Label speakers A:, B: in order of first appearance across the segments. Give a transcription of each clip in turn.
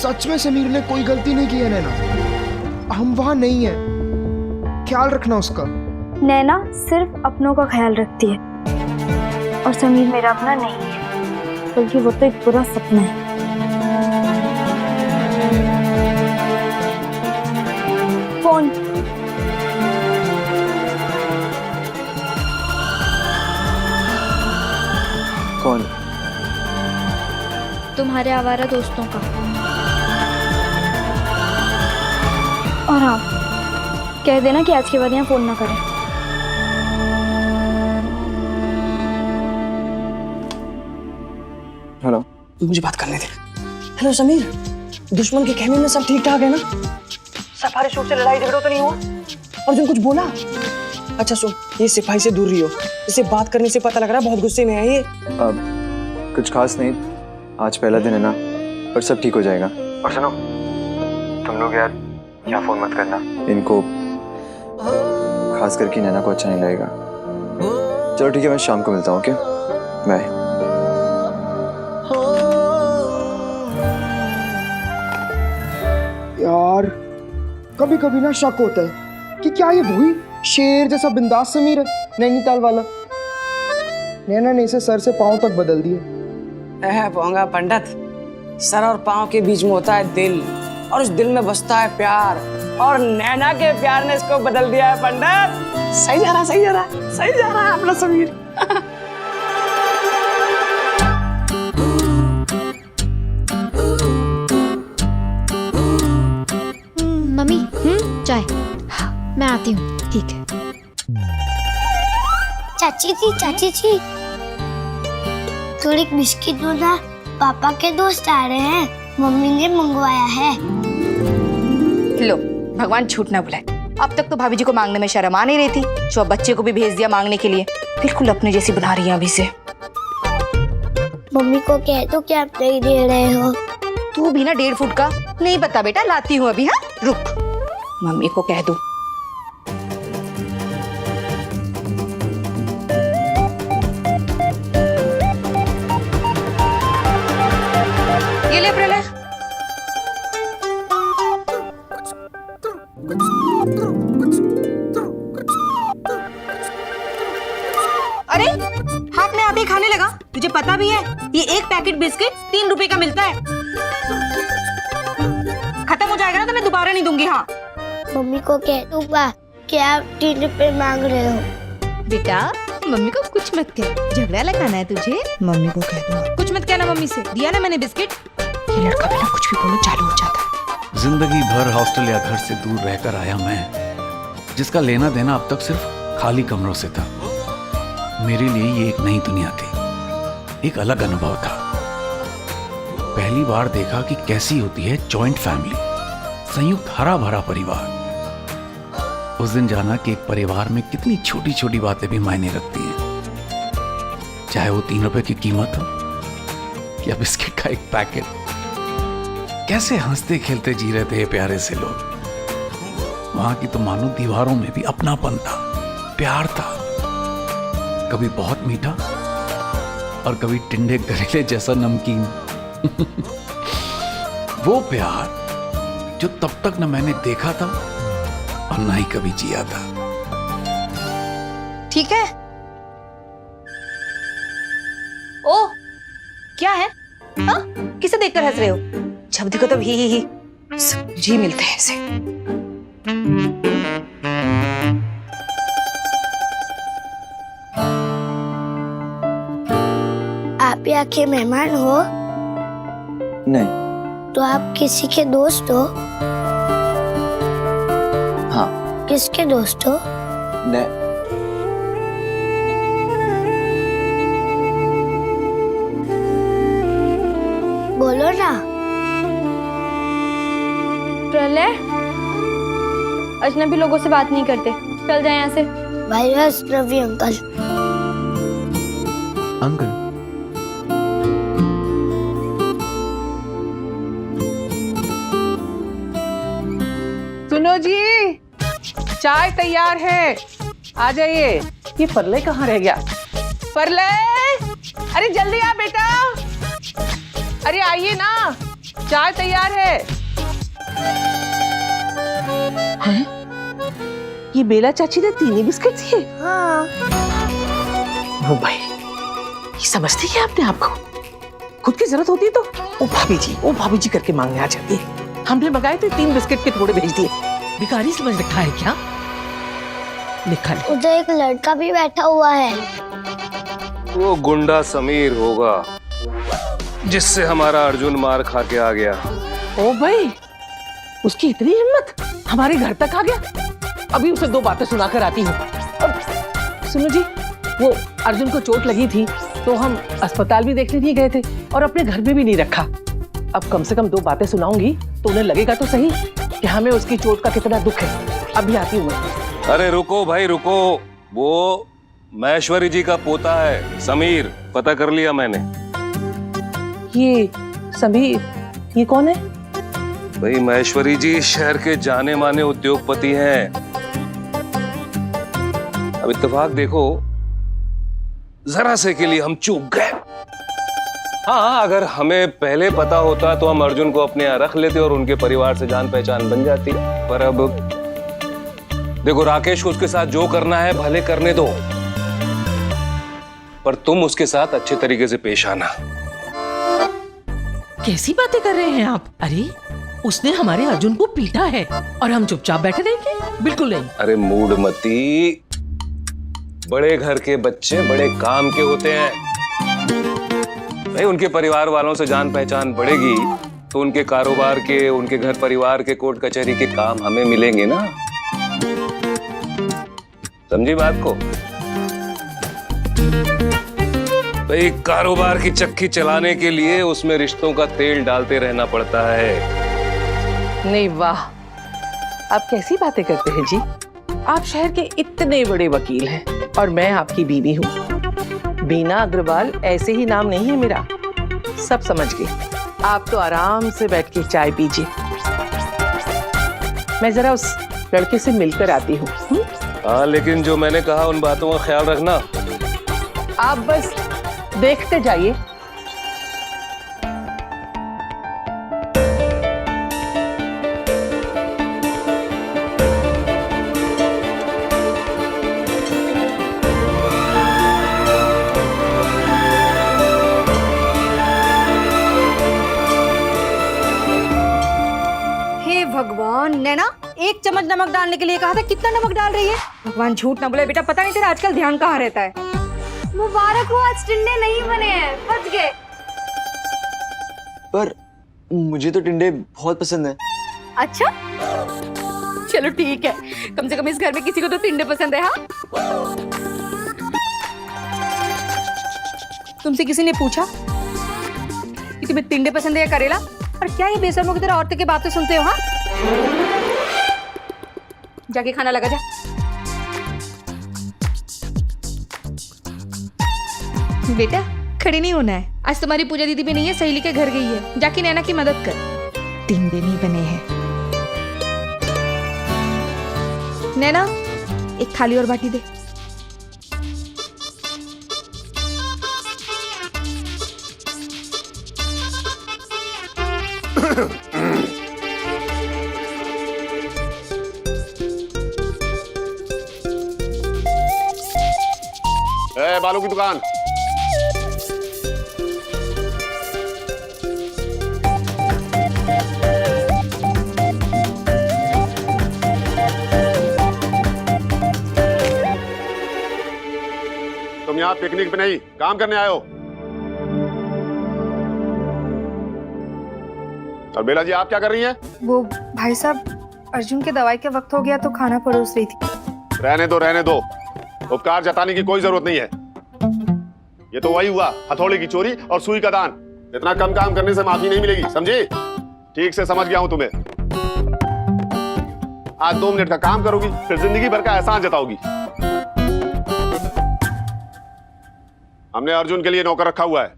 A: सच में समीर ने कोई गलती नहीं की है नैना, हम वहां नहीं है, ख्याल रखना उसका।
B: नैना सिर्फ अपनों का ख्याल रखती है और समीर मेरा अपना नहीं है, बल्कि वो तो एक बुरा सपना है। फोन।
C: कौन?
B: तुम्हारे आवारा दोस्तों का। और हाँ, कह देना कि आज के बाद यहाँ फोन ना करें।
C: हेलो,
D: मुझे बात करने दे। हेलो समीर, दुश्मन के कहने में सब ठीक ठाक है ना? सफारी शूट से लड़ाई झगड़ा तो नहीं हुआ? अर्जुन कुछ बोला? अच्छा सुन, ये सिपाही से दूर रही हो, इससे बात करने से पता लग रहा है बहुत गुस्से में है ये।
C: कुछ खास नहीं, आज पहला दिन है ना, पर सब ठीक हो जाएगा। और सुनो, तुम लोग यार यहाँ फोन मत करना, इनको खास करके नैना को अच्छा नहीं लगेगा। चलो ठीक है, मैं शाम को मिलता हूँ। Okay, bye.
A: यार कभी कभी ना शक होता है कि क्या ये वही शेर जैसा बिंदास समीर है नैनीताल वाला। नैना ने इसे सर से पांव तक बदल दिया।
D: पोंगा पंडित, सर और पांव के बीच में होता है दिल, और उस दिल में बसता है प्यार, और नैना के प्यार ने इसको बदल दिया है पंडित। सही जा रहा, सही जा रहा, सही जा रहा है अपना समीर।
E: मम्मी चाय। हाँ, मैं आती हूँ। ठीक है।
F: चाची जी थोड़ी बिस्किट दो ना, पापा के दोस्त आ रहे हैं, मम्मी ने मंगवाया है।
G: लो, भगवान झूठ ना बुलाए, अब तक तो भाभी जी को मांगने में शर्म आ नहीं रही थी, जो अब बच्चे को भी भेज दिया मांगने के लिए। बिल्कुल अपने जैसी बना रही है अभी से।
F: मम्मी को कह दो कि आप नहीं दे रहे हो।
G: तू भी ना 1.5 फुट का नहीं पता बेटा, लाती हूँ अभी। हाँ रुक, मम्मी को कह दो। ये ले प्रलय। अरे हाथ में आते ही खाने लगा, तुझे पता भी है ये एक पैकेट बिस्किट 3 रुपए का मिलता है। खत्म हो जाएगा ना तो मैं दोबारा नहीं दूंगी। हाँ
F: मम्मी को कह दूंगा कि आप 3 रुपए मांग रहे हो।
E: बेटा मम्मी को कुछ मत कह, झगड़ा लगाना है तुझे।
G: मम्मी को कह दूंगा, कुछ मत कहना मम्मी से, दिया ना मैंने बिस्किट। ये लड़का भी ना कुछ भी बोलो चालू हो जाता है।
H: जिंदगी भर हॉस्टल या घर से दूर रहकर आया मैं, जिसका लेना देना अब तक सिर्फ खाली कमरों से था। मेरे लिए ये एक नई दुनिया थी, एक अलग अनुभव था। पहली बार देखा कि कैसी होती है जॉइंट फैमिली, संयुक्त हरा भरा परिवार। उस दिन जाना कि एक परिवार में कितनी छोटी छोटी बातें भी मायने रखती हैं, चाहे वो 3 रुपए की कीमत हो या बिस्किट का एक पैकेट। कैसे हंसते खेलते जी रहे थे ये प्यारे से लोग। वहां की तो मानो दीवारों में भी अपनापन था, प्यार था, कभी बहुत मीठा और कभी टिंडे करेले जैसा नमकीन। वो प्यार जो तब तक न मैंने देखा था और ना ही कभी जिया था।
G: ठीक है। ओ क्या है? हाँ किसे देखकर हंस रहे हो? जब देखो तब ही जी मिलते हैं ऐसे।
F: आप यहाँ के मेहमान हो?
C: नहीं।
F: तो आप किसी के दोस्त हो?
C: हाँ।
F: किसके दोस्त हो?
C: नहीं।
F: बोलो ना।
B: प्रलय, अजनबी लोगों से बात नहीं करते, चल जाए यहाँ से।
F: भाई रवि अंकल।
C: अंकल?
I: सुनो जी, चाय तैयार है, आ जाइए। ये परले कहाँ रह गया? परले, अरे जल्दी आ बेटा, अरे आइए ना, चाय तैयार है। हैं? ये बेला चाची ने 3 ही बिस्किट दिए?
F: हाँ।
I: ओ भाई, ये समझती है अपने आप को? खुद की जरूरत होती है तो ओ भाभी जी करके मांगने आ जाती है। हमने मंगाए थे 3 बिस्किट के टुकड़े भेज दिए। भिखारी समझ रखा है क्या? लिखा ले।
F: उधर एक लड़का भी बैठा हुआ है।
J: वो गुंडा समीर होगा जिससे हमारा अर्जुन मार खा के आ गया।
I: ओ भाई, उसकी इतनी हिम्मत, हमारे घर तक आ गया। अभी उसे 2 बातें सुनाकर आती हूँ। सुनो जी, वो अर्जुन को चोट लगी थी तो हम अस्पताल भी देखने नहीं गए थे और अपने घर में भी नहीं रखा। अब कम से कम 2 बातें सुनाऊंगी तो उन्हें लगेगा तो सही कि हमें उसकी चोट का कितना दुख है। अभी आती हूँ मैं।
J: अरे रुको भाई रुको, वो महेश्वरी जी का पोता है समीर, पता कर लिया मैंने।
I: ये समीर, ये कौन है?
J: भाई महेश्वरी जी शहर के जाने माने उद्योगपति हैं। अब इत्तेफाक देखो, जरा से के लिए हम चूक गए। हाँ, अगर हमें पहले पता होता तो हम अर्जुन को अपने यहाँ रख लेते और उनके परिवार से जान पहचान बन जाती। पर अब देखो, राकेश को उसके साथ जो करना है भले करने दो, पर तुम उसके साथ अच्छे तरीके से पेश आना।
I: कैसी बातें कर रहे हैं आप? अरे उसने हमारे अर्जुन को पीटा है और हम चुपचाप बैठे रहेंगे? बिल्कुल नहीं।
J: अरे मूडमती, बड़े घर के बच्चे बड़े काम के होते हैं भाई। उनके परिवार वालों से जान पहचान बढ़ेगी तो उनके कारोबार के, उनके घर परिवार के कोर्ट कचहरी के काम हमें मिलेंगे ना। समझी बात को? भाई कारोबार की चक्की चलाने के लिए उसमें रिश्तों का तेल डालते रहना पड़ता है।
I: नहीं, वाह, आप कैसी बातें करते हैं जी? आप शहर के इतने बड़े वकील हैं और मैं आपकी बीवी हूँ। बीना अग्रवाल ऐसे ही नाम नहीं है मेरा, सब समझ गए। आप तो आराम से बैठ के चाय पीजिए, मैं जरा उस लड़के से मिलकर आती हूँ।
J: हाँ, लेकिन जो मैंने कहा उन बातों का ख्याल रखना।
I: आप बस देखते जाइए।
G: भगवान, नैना 1 चम्मच नमक डालने के लिए कहा था, कितना नमक डाल रही है? भगवान झूठ ना बोले बेटा, पता नहीं तेरा आजकल ध्यान कहाँ रहता है।
B: मुबारक हो, आज टिंडे नहीं बने हैं, बच गए।
C: पर मुझे तो टिंडे बहुत पसंद है।
G: अच्छा, चलो ठीक है, कम से कम इस घर में किसी को तो टिंडे पसंद है। हाँ, तुमसे किसी ने पूछा कि तुम्हें टिंडे पसंद है या करेला? और क्या ये बेशर्मों की तरह औरतों की बातें सुनते हो? हाँ, जाके खाना लगा जा। बेटा खड़ी नहीं होना है, आज तुम्हारी पूजा दीदी भी नहीं है, सहेली के घर गई है, जाके नैना की मदद कर। टिंडे नहीं बने हैं। नैना, एक थाली और बाटी दे।
K: बालों की दुकान। तुम यहाँ पिकनिक पे नहीं, काम करने आए हो। और बेला जी, आप क्या कर रही हैं?
B: वो भाई साहब, अर्जुन के दवाई के वक्त हो गया तो खाना परोस रही थी।
K: रहने दो, रहने दो, उपकार जताने की कोई जरूरत नहीं है। ये तो वही हुआ, हथौड़े की चोरी और सुई का दान। इतना कम काम करने से माफी नहीं मिलेगी, समझी? ठीक से समझ गया हूं तुम्हें। आज 2 मिनट का काम करोगी, फिर जिंदगी भर का एहसान जताओगी। हमने अर्जुन के लिए नौकर रखा हुआ है।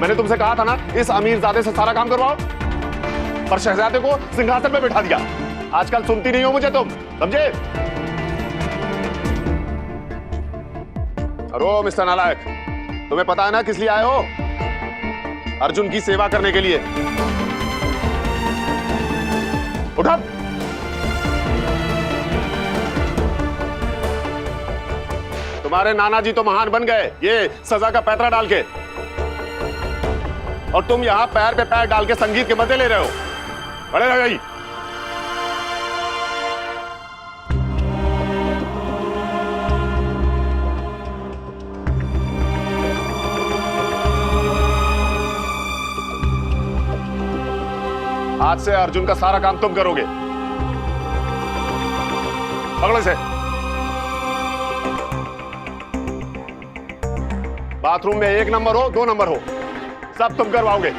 K: मैंने तुमसे कहा था ना इस अमीरजादे से सारा काम करवाओ, पर शहजादे को सिंहासन पे बिठा दिया। आजकल सुनती नहीं हो मुझे तुम, समझे? अरे मिस्टर नालायक, तुम्हें पता है ना किस लिए आए हो? अर्जुन की सेवा करने के लिए। उठा। तुम्हारे नाना जी तो महान बन गए ये सजा का पैतरा डाल के, और तुम यहां पैर पे पैर डाल के संगीत के मजे ले रहे हो। बड़े रह गई। आज से अर्जुन का सारा काम तुम करोगे। पकड़ो से। बाथरूम में 1 नंबर हो 2 नंबर हो, सब तुम करवाओगे।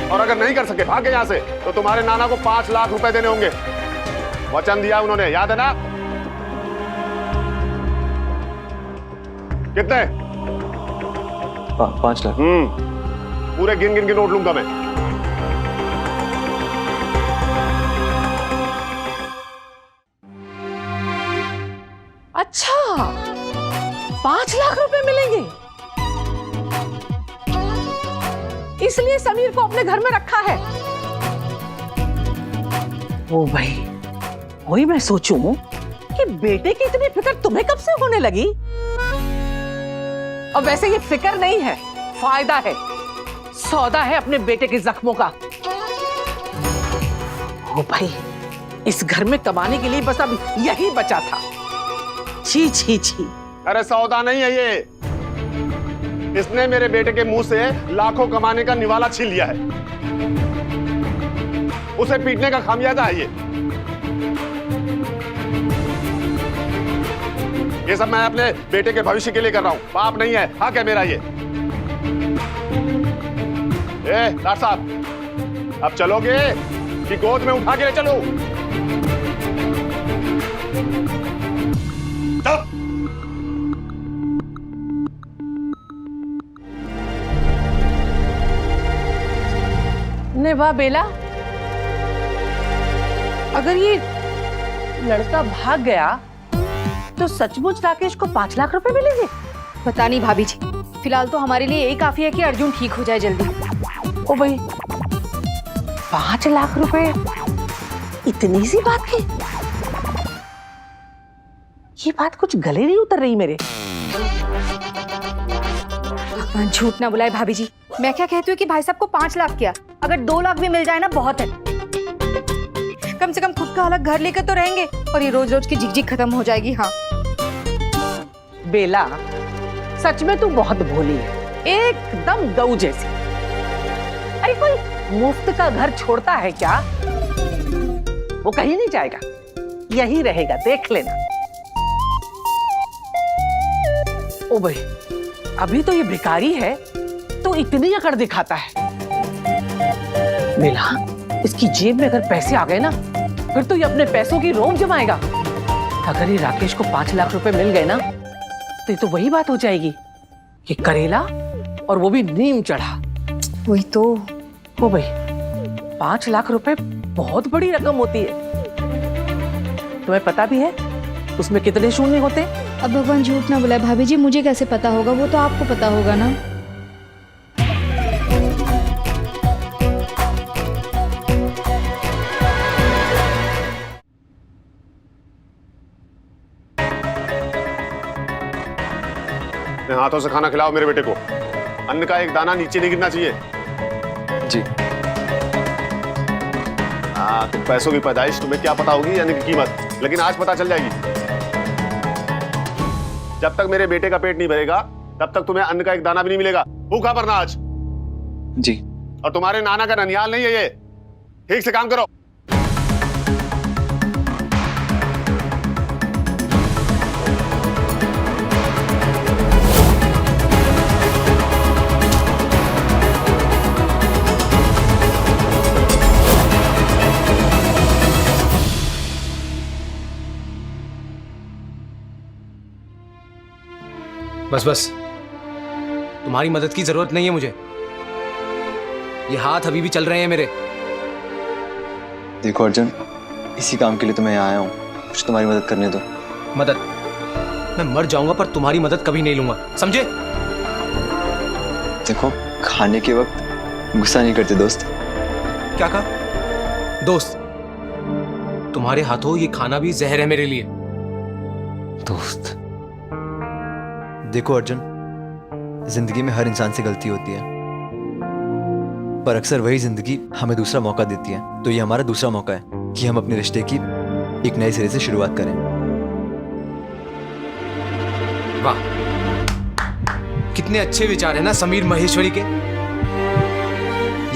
K: और अगर नहीं कर सके भागे यहां से, तो तुम्हारे नाना को 5 लाख रुपए देने होंगे। वचन दिया उन्होंने, याद है ना? कितने?
C: 5 लाख।
K: पूरे गिन गिन के नोट लूंगा मैं।
I: अच्छा, 5 लाख रुपए मिलेंगे, इसलिए समीर को अपने घर में रखा है। ओ भाई, वही मैं सोचूं कि बेटे की इतनी फिक्र तुम्हें कब से होने लगी? और वैसे ये फिक्र नहीं है, फायदा है, सौदा है अपने बेटे के जख्मों का। ओ भाई, इस घर में कमाने के लिए बस अब यही बचा था। छी छी छी।
K: अरे सौदा नहीं है ये, इसने मेरे बेटे के मुंह से लाखों कमाने का निवाला छीन लिया है। उसे पीटने का खामियाजा है ये सब मैं अपने बेटे के भविष्य के लिए कर रहा हूं, पाप नहीं है, हक है मेरा ये। डॉक्टर साहब, अब चलोगे कि गोद में उठा के ले चलो?
I: ने वाह बेला, अगर ये लड़का भाग गया तो सचमुच राकेश को 5 लाख रुपए मिलेंगे?
G: पता नहीं भाभी जी, फिलहाल तो हमारे लिए यही काफी है कि अर्जुन ठीक हो जाए जल्दी।
I: ओ भाई, 5 लाख रुपए इतनी सी बात है? ये बात कुछ गले नहीं उतर रही मेरे।
G: भगवान झूठ ना बुलाए भाभी जी, मैं क्या कहती हूँ कि भाई साहब को 5 लाख क्या, अगर 2 लाख भी मिल जाए ना बहुत है। कम से कम खुद का अलग घर लेकर तो रहेंगे और ये रोज रोज की झिकझिक खत्म हो जाएगी। हाँ
I: बेला, सच में तू बहुत भोली है, एकदम गऊ जैसी। अरे कोई मुफ्त का घर छोड़ता है क्या? वो कहीं नहीं जाएगा, यही रहेगा, देख लेना। ओ भाई, अभी तो ये भिखारी है तो इतनी अकड़ दिखाता है। बेला, इसकी जेब में अगर पैसे आ गए ना, फिर तो ये अपने पैसों की रोम जमाएगा। अगर ये राकेश को 5 लाख रुपए मिल गए ना, तो ये तो वही बात हो जाएगी कि करेला, और वो भी नीम चढ़ा।
G: वही तो।
I: ओ भाई, 5 लाख रुपए बहुत बड़ी रकम होती है। तुम्हें पता भी है उसमें कितने शून्य होते हैं?
B: अब भगवान झूठ ना बुलाए भाभी जी, मुझे कैसे पता होगा, वो तो आपको पता होगा ना।
K: अपने हाथों से खाना खिलाओ मेरे बेटे को, अन्न का एक दाना नीचे नहीं गिरना चाहिए।
C: जी।
K: हाँ, तो पैसों की पैदाइश तुम्हें क्या पता होगी यानी की कीमत, लेकिन आज पता चल जाएगी। जब तक मेरे बेटे का पेट नहीं भरेगा तब तक तुम्हें अन्न का एक दाना भी नहीं मिलेगा। भूखा मरना आज।
C: जी।
K: और तुम्हारे नाना का ननिहाल नहीं है ये, ठीक से काम करो।
L: बस बस, तुम्हारी मदद की जरूरत नहीं है मुझे। ये हाथ अभी भी चल रहे हैं मेरे।
C: देखो अर्जुन, इसी काम के लिए तो मैं यहाँ आया हूँ, कुछ तुम्हारी मदद करने दो।
L: मदद? मैं मर जाऊंगा पर तुम्हारी मदद कभी नहीं लूंगा, समझे?
C: देखो, खाने के वक्त गुस्सा नहीं करते दोस्त।
L: क्या कहा? दोस्त? तुम्हारे हाथों ये खाना भी जहर है मेरे लिए।
C: दोस्त, देखो अर्जुन, जिंदगी में हर इंसान से गलती होती है, पर अक्सर वही जिंदगी हमें दूसरा मौका देती है। तो ये हमारा दूसरा मौका है कि हम अपने रिश्ते की एक नए सिरे से शुरुआत करें।
L: वाह, कितने अच्छे विचार है ना समीर महेश्वरी के।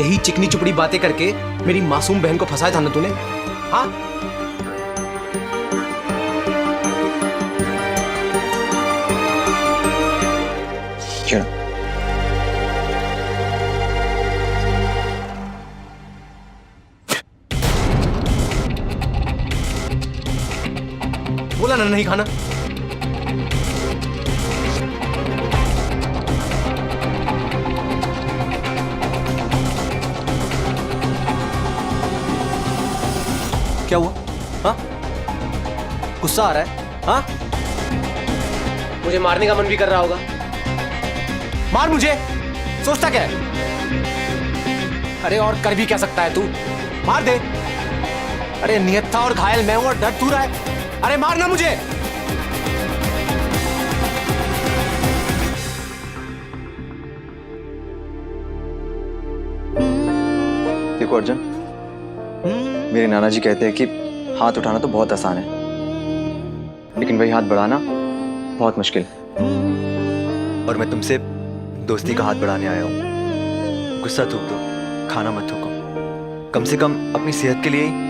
L: यही चिकनी चुपड़ी बातें करके मेरी मासूम बहन को फंसाया था ना तूने? हाँ,
C: क्यों?
L: बोला ना नहीं खाना। क्या हुआ? हाँ, गुस्सा आ रहा है? हाँ, मुझे मारने का मन भी कर रहा होगा। मार मुझे, सोचता क्या है? अरे और कर भी क्या सकता है तू? मार दे। अरे निहत्था और घायल मैं हूं और डर तू रहा है। अरे मारना मुझे।
C: देखो अर्जुन, मेरे नाना जी कहते हैं कि हाथ उठाना तो बहुत आसान है, लेकिन वही हाथ बढ़ाना बहुत मुश्किल। और मैं तुमसे दोस्ती का हाथ बढ़ाने आया हूँ। गुस्सा थूक दो, खाना मत थूको, कम से कम अपनी सेहत के लिए ही।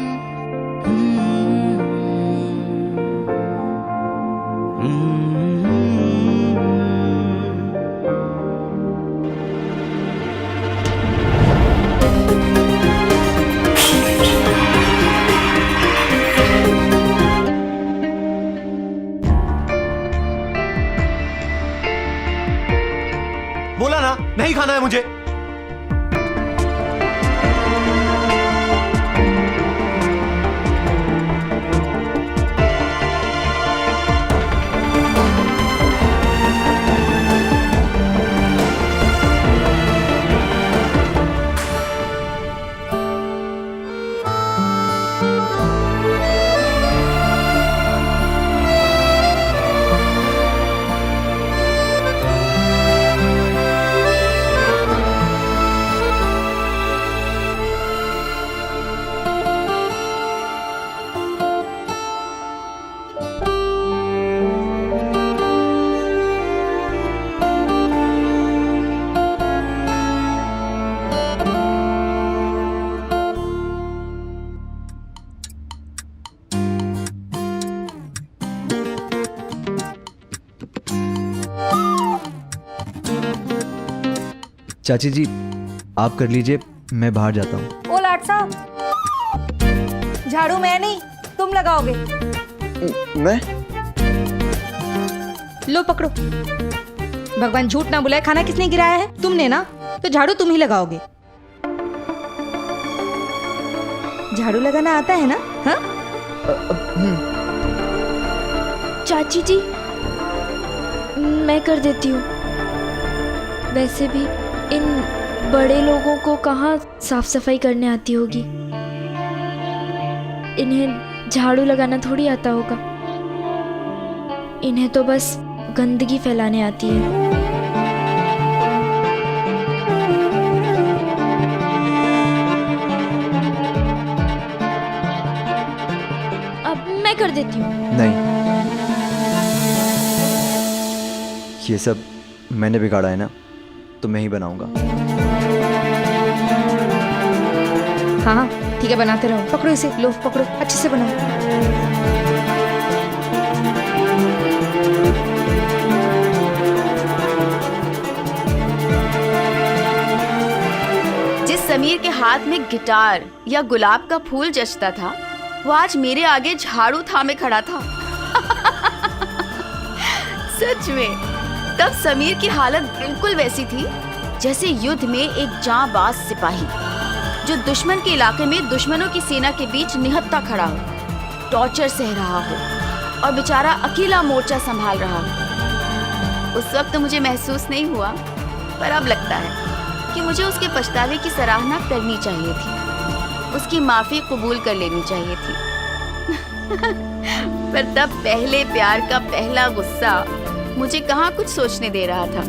L: बोला ना नहीं खाना है मुझे।
C: चाची जी, आप कर लीजिए, मैं बाहर जाता हूँ।
G: ओ लाट साहब, झाड़ू मैं नहीं तुम लगाओगे।
C: मैं?
G: लो पकड़ो। भगवान झूठ ना बुलाए, खाना किसने गिराया है? तुमने ना, तो झाड़ू तुम ही लगाओगे। झाड़ू लगाना आता है ना? हाँ?
B: चाची जी, मैं कर देती हूँ। वैसे भी इन बड़े लोगों को कहाँ साफ सफाई करने आती होगी, इन्हें झाड़ू लगाना थोड़ी आता होगा। इन्हें तो बस गंदगी फैलाने आती है। अब मैं कर देती हूँ।
C: नहीं, ये सब मैंने बिगाड़ा है ना, तो मैं ही बनाऊंगा।
G: हाँ हाँ ठीक है, बनाते रहो। पकड़ो इसे, लो पकड़ो, अच्छे से बनाओ।
M: जिस समीर के हाथ में गिटार या गुलाब का फूल जचता था, वो आज मेरे आगे झाड़ू थामे खड़ा था। सच में तब समीर की हालत बिल्कुल वैसी थी जैसे युद्ध में एक जांबाज सिपाही जो दुश्मन के इलाके में दुश्मनों की सेना के बीच निहत्था खड़ा हो, टॉर्चर सह रहा हो और बेचारा अकेला मोर्चा संभाल रहा हो। उस वक्त मुझे महसूस नहीं हुआ, पर अब लगता है कि मुझे उसके पछतावे की सराहना करनी चाहिए थी, उसकी माफी कबूल कर लेनी चाहिए थी। पर तब पहले प्यार का पहला गुस्सा मुझे कहाँ कुछ सोचने दे रहा था।